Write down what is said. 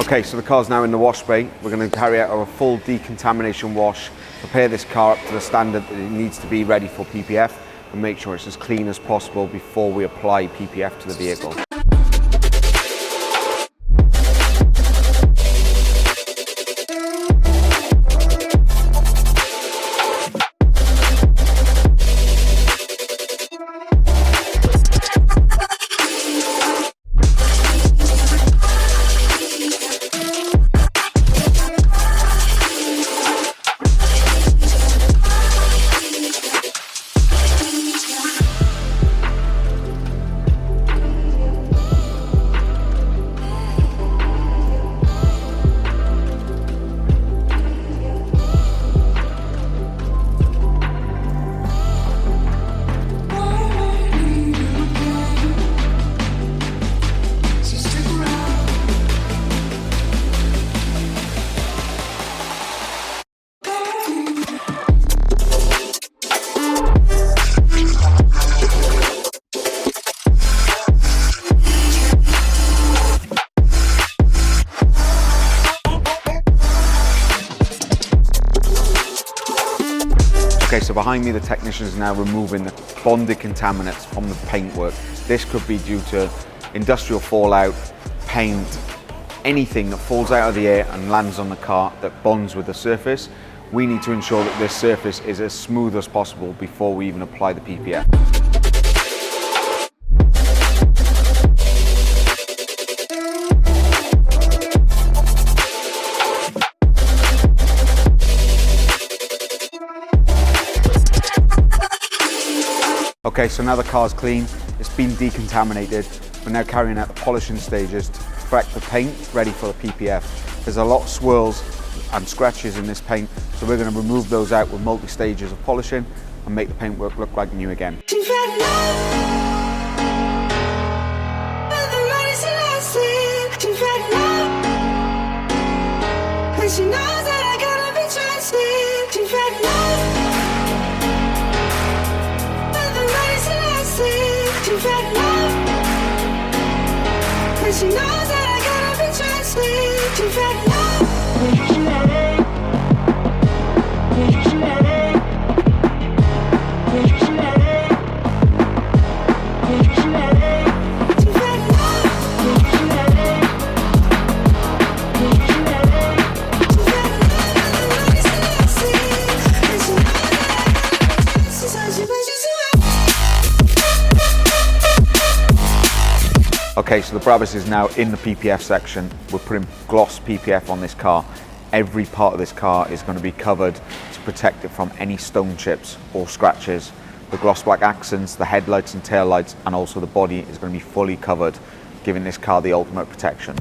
Okay, so the car's now in the wash bay. We're going to carry out a full decontamination wash, prepare this car up to the standard that it needs to be ready for PPF, and make sure it's as clean as possible before we apply PPF to the vehicle. Okay, so behind me the technician is now removing the bonded contaminants from the paintwork. This could be due to industrial fallout, paint, anything that falls out of the air and lands on the car that bonds with the surface. We need to ensure that this surface is as smooth as possible before we even apply the PPF. Okay, so now the car's clean, it's been decontaminated. We're now carrying out the polishing stages to prep the paint ready for the PPF. There's a lot of swirls and scratches in this paint, so we're going to remove those out with multi-stages of polishing and make the paintwork look like new again. She knows that I gotta be trusted. She felt love. Okay, so the Brabus is now in the PPF section. We're putting gloss PPF on this car. Every part of this car is going to be covered to protect it from any stone chips or scratches. The gloss black accents, the headlights and taillights, and also the body is going to be fully covered, giving this car the ultimate protection.